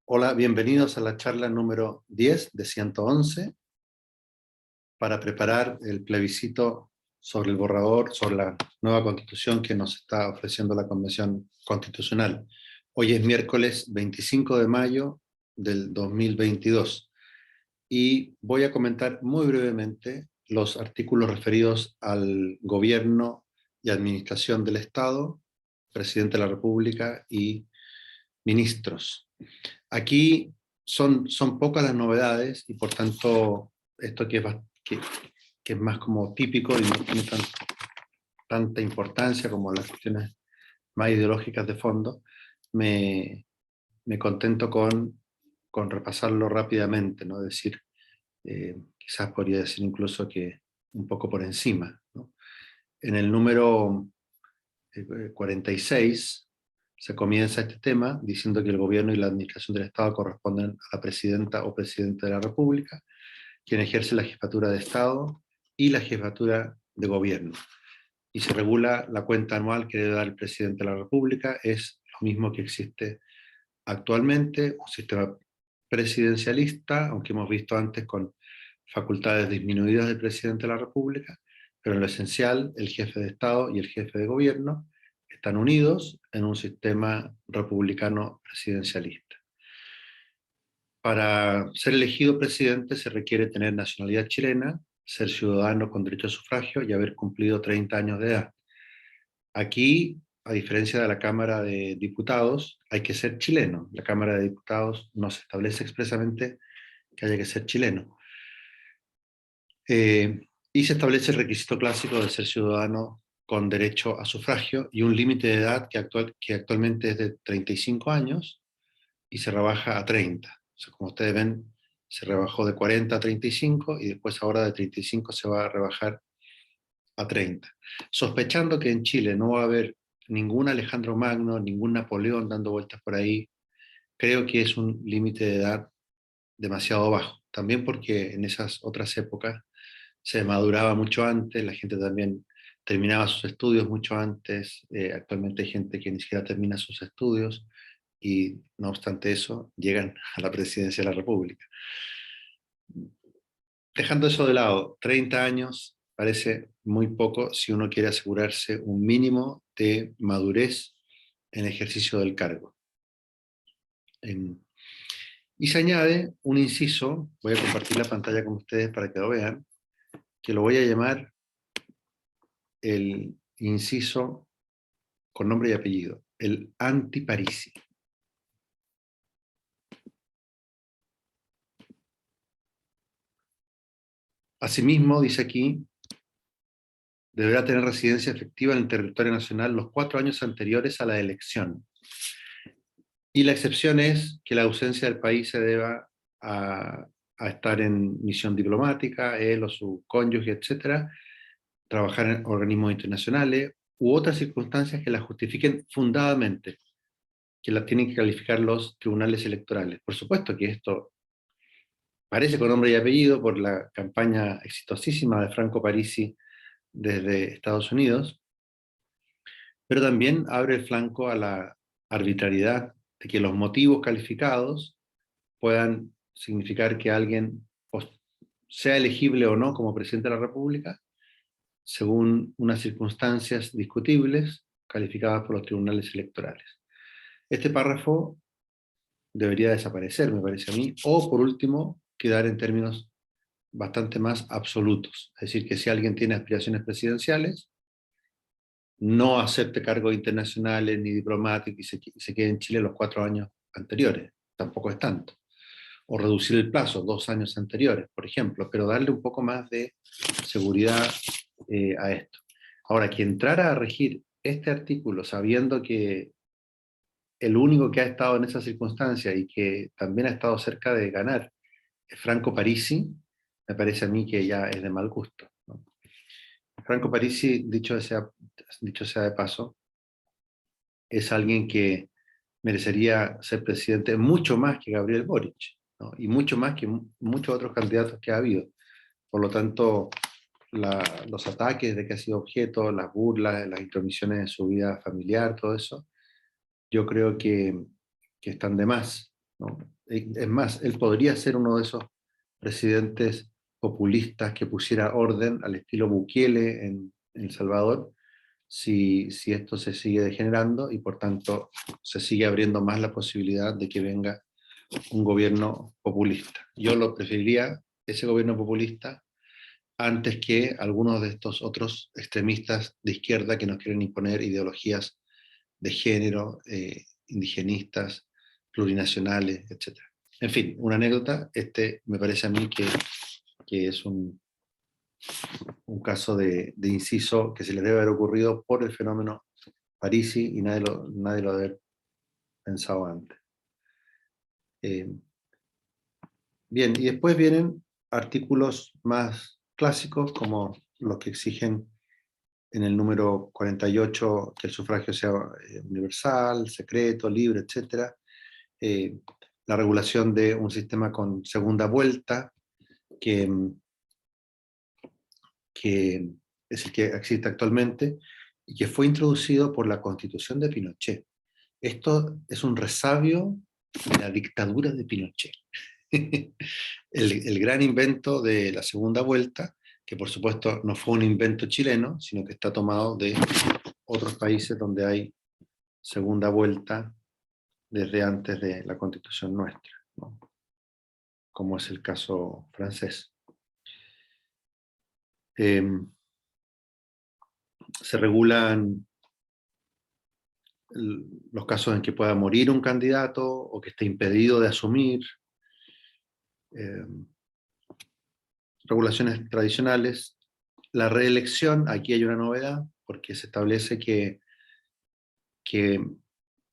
Hola, bienvenidos a la charla número 10 de 111 para preparar el plebiscito sobre el borrador, sobre la nueva constitución que nos está ofreciendo la Convención Constitucional. Hoy es miércoles 25 de mayo del 2022 y voy a comentar muy brevemente los artículos referidos al gobierno y administración del Estado, presidente de la República y ministros. Aquí son pocas las novedades y por tanto esto que es más como típico y no tiene tanta importancia como las cuestiones más ideológicas de fondo, me, me contento con repasarlo rápidamente, ¿no? Es decir, quizás podría decir incluso que un poco por encima, ¿no? En el número 46 se comienza este tema diciendo que el gobierno y la administración del Estado corresponden a la presidenta o presidente de la República, quien ejerce la jefatura de Estado y la jefatura de gobierno. Y se regula la cuenta anual que debe dar el presidente de la República, es lo mismo que existe actualmente, un sistema presidencialista, aunque hemos visto antes con facultades disminuidas del presidente de la República, pero en lo esencial, el jefe de Estado y el jefe de gobierno están unidos en un sistema republicano presidencialista. Para ser elegido presidente se requiere tener nacionalidad chilena, ser ciudadano con derecho a sufragio y haber cumplido 30 años de edad. Aquí, a diferencia de la Cámara de Diputados, hay que ser chileno. La Cámara de Diputados no se establece expresamente que haya que ser chileno. Y se establece el requisito clásico de ser ciudadano con derecho a sufragio y un límite de edad que actualmente es de 35 años y se rebaja a 30. O sea, como ustedes ven, se rebajó de 40 a 35 y después ahora de 35 se va a rebajar a 30. Sospechando que en Chile no va a haber ningún Alejandro Magno, ningún Napoleón dando vueltas por ahí, creo que es un límite de edad demasiado bajo. También porque en esas otras épocas se maduraba mucho antes, la gente también terminaba sus estudios mucho antes, actualmente hay gente que ni siquiera termina sus estudios y no obstante eso llegan a la presidencia de la República. Dejando eso de lado, 30 años parece muy poco si uno quiere asegurarse un mínimo de madurez en el ejercicio del cargo. Y se añade un inciso, voy a compartir la pantalla con ustedes para que lo vean, que lo voy a llamar el inciso con nombre y apellido, el anti-Parisi. Asimismo, dice aquí, deberá tener residencia efectiva en el territorio nacional los 4 años anteriores a la elección. Y la excepción es que la ausencia del país se deba a estar en misión diplomática, él o su cónyuge, etcétera, trabajar en organismos internacionales u otras circunstancias que la justifiquen fundadamente, que la tienen que calificar los tribunales electorales. Por supuesto que esto parece con nombre y apellido por la campaña exitosísima de Franco Parisi desde Estados Unidos, pero también abre el flanco a la arbitrariedad de que los motivos calificados puedan significar que alguien sea elegible o no como presidente de la República según unas circunstancias discutibles calificadas por los tribunales electorales. Este párrafo debería desaparecer, me parece a mí, o por último, quedar en términos bastante más absolutos. Es decir, que si alguien tiene aspiraciones presidenciales, no acepte cargos internacionales ni diplomáticos y se quede en Chile los 4 años anteriores. Tampoco es tanto. O reducir el plazo, 2 años anteriores, por ejemplo, pero darle un poco más de seguridad a esto. Ahora, que entrara a regir este artículo sabiendo que el único que ha estado en esa circunstancia y que también ha estado cerca de ganar es Franco Parisi, me parece a mí que ya es de mal gusto, ¿no? Franco Parisi, dicho sea de paso, es alguien que merecería ser presidente mucho más que Gabriel Boric, ¿no? Y mucho más que muchos otros candidatos que ha habido. Por lo tanto, los ataques de que ha sido objeto, las burlas, las intromisiones en su vida familiar, todo eso, yo creo que están de más, ¿no? Es más, él podría ser uno de esos presidentes populistas que pusiera orden al estilo Bukele en El Salvador, si esto se sigue degenerando y por tanto se sigue abriendo más la posibilidad de que venga un gobierno populista. Yo lo preferiría, ese gobierno populista, antes que algunos de estos otros extremistas de izquierda que nos quieren imponer ideologías de género, indigenistas, plurinacionales, etc. En fin, una anécdota, me parece a mí que es un caso de inciso que se le debe haber ocurrido por el fenómeno Parisi y nadie lo debe haber pensado antes. Bien, y después vienen artículos más clásicos como los que exigen en el número 48 que el sufragio sea universal, secreto, libre, etc. La regulación de un sistema con segunda vuelta, que, que es el que existe actualmente, y que fue introducido por la Constitución de Pinochet. Esto es un resabio de la dictadura de Pinochet. El gran invento de la segunda vuelta, que por supuesto no fue un invento chileno, sino que está tomado de otros países donde hay segunda vuelta desde antes de la Constitución nuestra, ¿no? Como es el caso francés. Se regulan los casos en que pueda morir un candidato o que esté impedido de asumir. Regulaciones tradicionales. La reelección, aquí hay una novedad, porque se establece que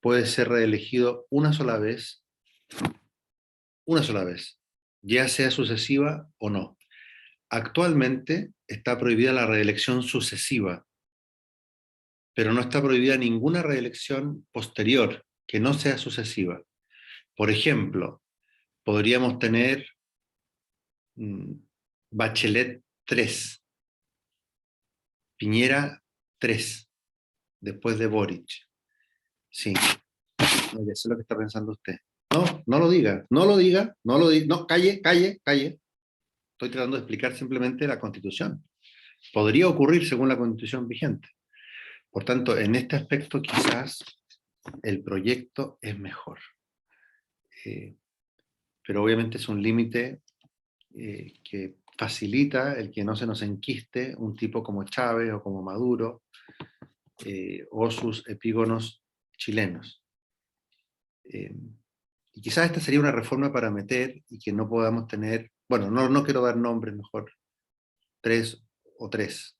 puede ser reelegido una sola vez, ya sea sucesiva o no. Actualmente está prohibida la reelección sucesiva, pero no está prohibida ninguna reelección posterior que no sea sucesiva. Por ejemplo, podríamos tener Bachelet 3, Piñera 3, después de Boric. Sí, no, ya sé lo que está pensando usted. No, no lo diga, no lo diga, no lo diga, no, calle, calle, calle. Estoy tratando de explicar simplemente la Constitución. Podría ocurrir según la Constitución vigente. Por tanto, en este aspecto quizás el proyecto es mejor. Pero obviamente es un límite que facilita el que no se nos enquiste un tipo como Chávez o como Maduro o sus epígonos chilenos. Y quizás esta sería una reforma para meter y que no podamos tener, bueno, no quiero dar nombres, mejor 3 o 3.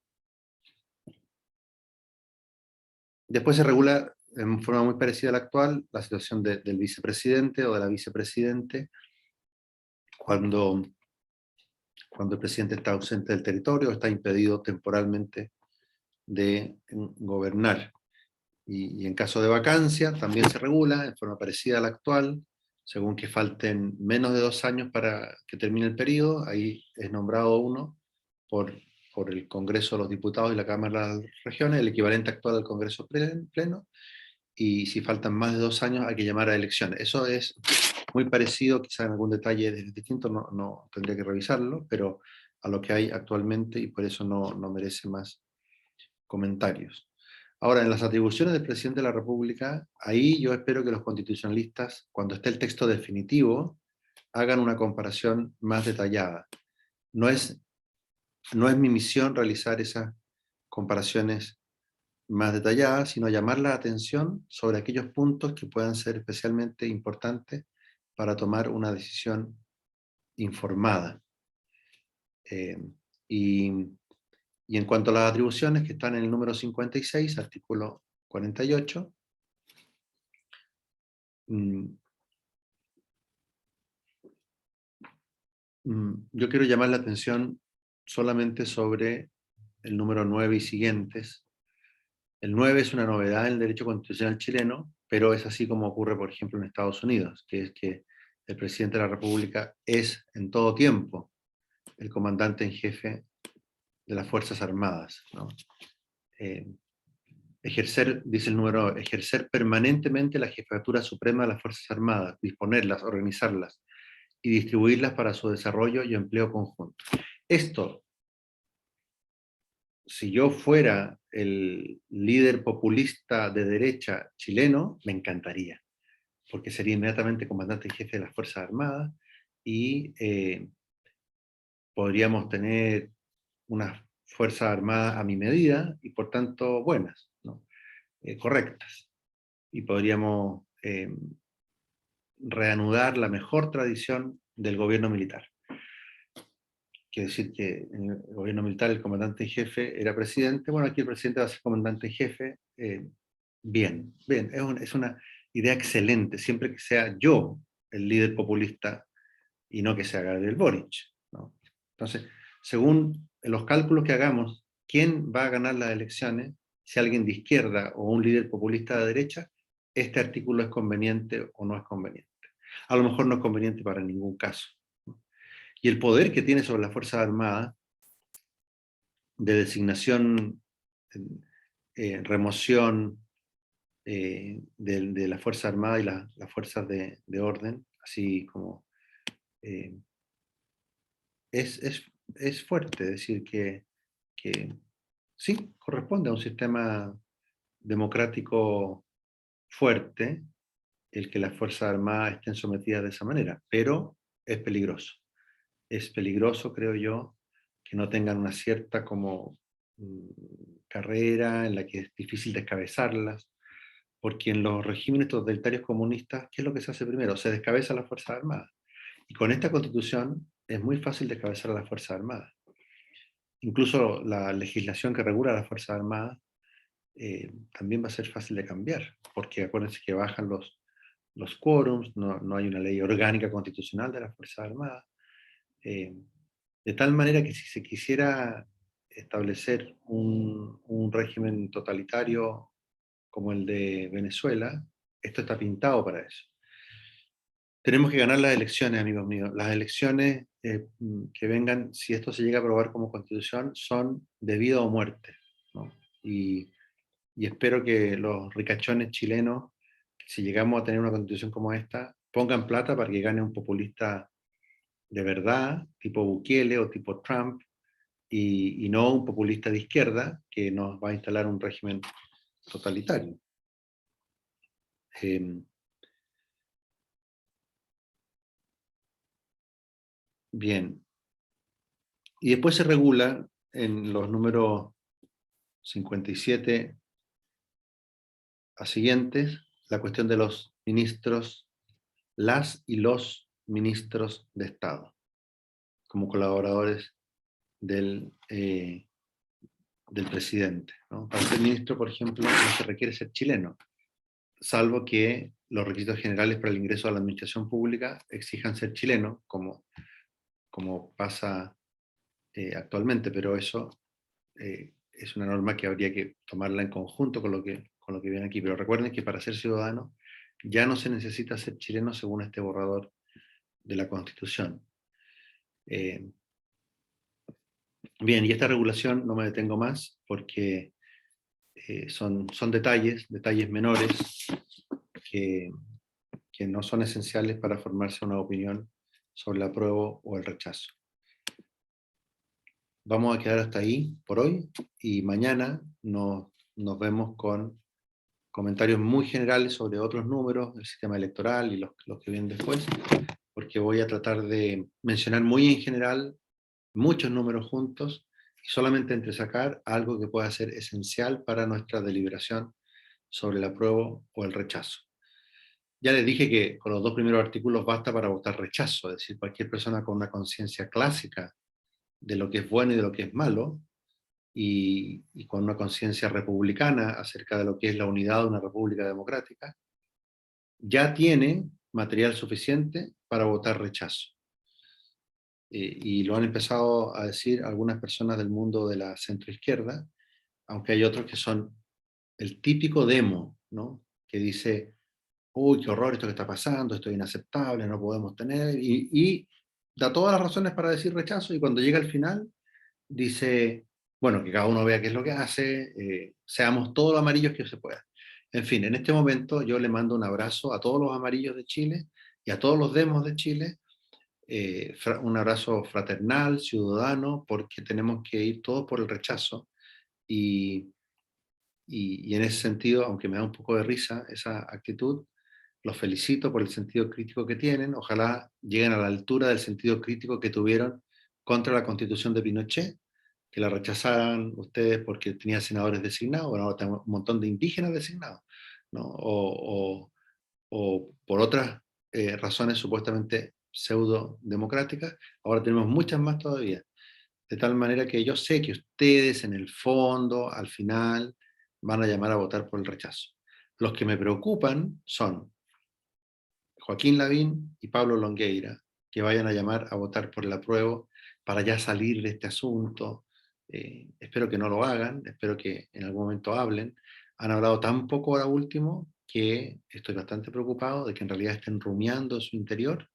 Después se regula en forma muy parecida a la actual la situación del vicepresidente o de la vicepresidente cuando el presidente está ausente del territorio, está impedido temporalmente de gobernar. Y en caso de vacancia también se regula en forma parecida a la actual, según que falten menos de 2 años para que termine el periodo, ahí es nombrado uno por el Congreso de los Diputados y la Cámara de las Regiones, el equivalente actual al Congreso Pleno, y si faltan más de 2 años hay que llamar a elecciones. Eso es muy parecido, quizá en algún detalle distinto, no tendría que revisarlo, pero a lo que hay actualmente, y por eso no merece más comentarios. Ahora, en las atribuciones del presidente de la República, ahí yo espero que los constitucionalistas, cuando esté el texto definitivo, hagan una comparación más detallada. No es mi misión realizar esas comparaciones más detalladas, sino llamar la atención sobre aquellos puntos que puedan ser especialmente importantes para tomar una decisión informada. Y en cuanto a las atribuciones que están en el número 56, artículo 48, yo quiero llamar la atención solamente sobre el número 9 y siguientes. El 9 es una novedad en el derecho constitucional chileno, pero es así como ocurre, por ejemplo, en Estados Unidos, que es que el presidente de la República es en todo tiempo el comandante en jefe de las Fuerzas Armadas, ¿no? Ejercer, dice el número, ejercer permanentemente la jefatura suprema de las Fuerzas Armadas, disponerlas, organizarlas y distribuirlas para su desarrollo y empleo conjunto. Esto, si yo fuera el líder populista de derecha chileno, me encantaría, porque sería inmediatamente comandante en jefe de las Fuerzas Armadas y podríamos tener unas Fuerzas Armadas a mi medida y por tanto buenas, ¿no? Correctas. Y podríamos reanudar la mejor tradición del gobierno militar. Quiere decir que en el gobierno militar el comandante en jefe era presidente, bueno, aquí el presidente va a ser comandante en jefe, bien, bien, es una idea excelente, siempre que sea yo el líder populista y no que sea Gabriel Boric, ¿no? Entonces, según los cálculos que hagamos, ¿quién va a ganar las elecciones? Si alguien de izquierda o un líder populista de derecha, este artículo es conveniente o no es conveniente. A lo mejor no es conveniente para ningún caso. Y el poder que tiene sobre las Fuerzas Armadas de designación, remoción de la Fuerza Armada y las fuerzas de orden, así como eh, es fuerte decir que sí, corresponde a un sistema democrático fuerte el que las Fuerzas Armadas estén sometidas de esa manera, pero es peligroso. Es peligroso, creo yo, que no tengan una cierta como carrera en la que es difícil descabezarlas, porque en los regímenes totalitarios comunistas, ¿qué es lo que se hace primero? Se descabeza a las Fuerzas Armadas. Y con esta constitución es muy fácil descabezar a las Fuerzas Armadas. Incluso la legislación que regula las Fuerzas Armadas también va a ser fácil de cambiar, porque acuérdense que bajan los quórums, no hay una ley orgánica constitucional de las Fuerzas Armadas. De tal manera que si se quisiera establecer un régimen totalitario como el de Venezuela, esto está pintado para eso. Tenemos que ganar las elecciones, amigos míos. Las elecciones que vengan, si esto se llega a aprobar como constitución, son de vida o muerte, ¿no? Y espero que los ricachones chilenos, si llegamos a tener una constitución como esta, pongan plata para que gane un populista de verdad, tipo Bukele o tipo Trump, y no un populista de izquierda que nos va a instalar un régimen totalitario. Bien. Y después se regula en los números 57 a siguientes la cuestión de los ministros, las y los ministros de Estado, como colaboradores del presidente, ¿no? Para ser ministro, por ejemplo, no se requiere ser chileno, salvo que los requisitos generales para el ingreso a la administración pública exijan ser chileno, como pasa actualmente, pero eso es una norma que habría que tomarla en conjunto con lo que viene aquí. Pero recuerden que para ser ciudadano ya no se necesita ser chileno según este borrador de la Constitución. Bien, y esta regulación no me detengo más porque son detalles menores que, que no son esenciales para formarse una opinión sobre el apruebo o el rechazo. Vamos a quedar hasta ahí por hoy y mañana nos vemos con comentarios muy generales sobre otros números del sistema electoral y los que vienen después, porque voy a tratar de mencionar muy en general muchos números juntos y solamente entresacar algo que pueda ser esencial para nuestra deliberación sobre el apruebo o el rechazo. Ya les dije que con los dos primeros artículos basta para votar rechazo, es decir, cualquier persona con una conciencia clásica de lo que es bueno y de lo que es malo, y con una conciencia republicana acerca de lo que es la unidad de una república democrática, ya tiene material suficiente para votar rechazo. Y lo han empezado a decir algunas personas del mundo de la centroizquierda, aunque hay otros que son el típico demo, ¿no? Que dice, uy, qué horror esto que está pasando, esto es inaceptable, no podemos tener, y da todas las razones para decir rechazo, y cuando llega al final, dice, bueno, que cada uno vea qué es lo que hace, seamos todos los amarillos que se pueda. En fin, en este momento yo le mando un abrazo a todos los amarillos de Chile y a todos los demos de Chile, un abrazo fraternal, ciudadano, porque tenemos que ir todos por el rechazo. Y, y en ese sentido, aunque me da un poco de risa esa actitud, los felicito por el sentido crítico que tienen. Ojalá lleguen a la altura del sentido crítico que tuvieron contra la constitución de Pinochet, que la rechazaran ustedes porque tenía senadores designados, bueno, ahora tenemos un montón de indígenas designados, ¿no? O por otras razones supuestamente pseudo democráticas, ahora tenemos muchas más todavía. De tal manera que yo sé que ustedes en el fondo, al final, van a llamar a votar por el rechazo. Los que me preocupan son Joaquín Lavín y Pablo Longueira, que vayan a llamar a votar por el apruebo para ya salir de este asunto. Espero que no lo hagan, espero que en algún momento hablen. Han hablado tan poco ahora último que estoy bastante preocupado de que en realidad estén rumiando en su interior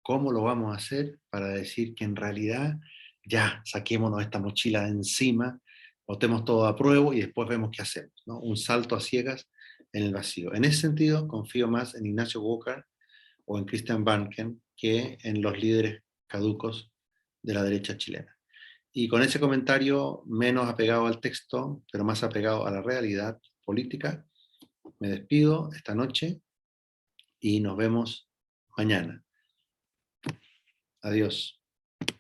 cómo lo vamos a hacer para decir que en realidad ya saquémonos esta mochila de encima, votemos todo a prueba y después vemos qué hacemos, ¿no? Un salto a ciegas en el vacío. En ese sentido, confío más en Ignacio Walker o en Christian Banken que en los líderes caducos de la derecha chilena. Y con ese comentario menos apegado al texto, pero más apegado a la realidad política, me despido esta noche y nos vemos mañana. Adiós.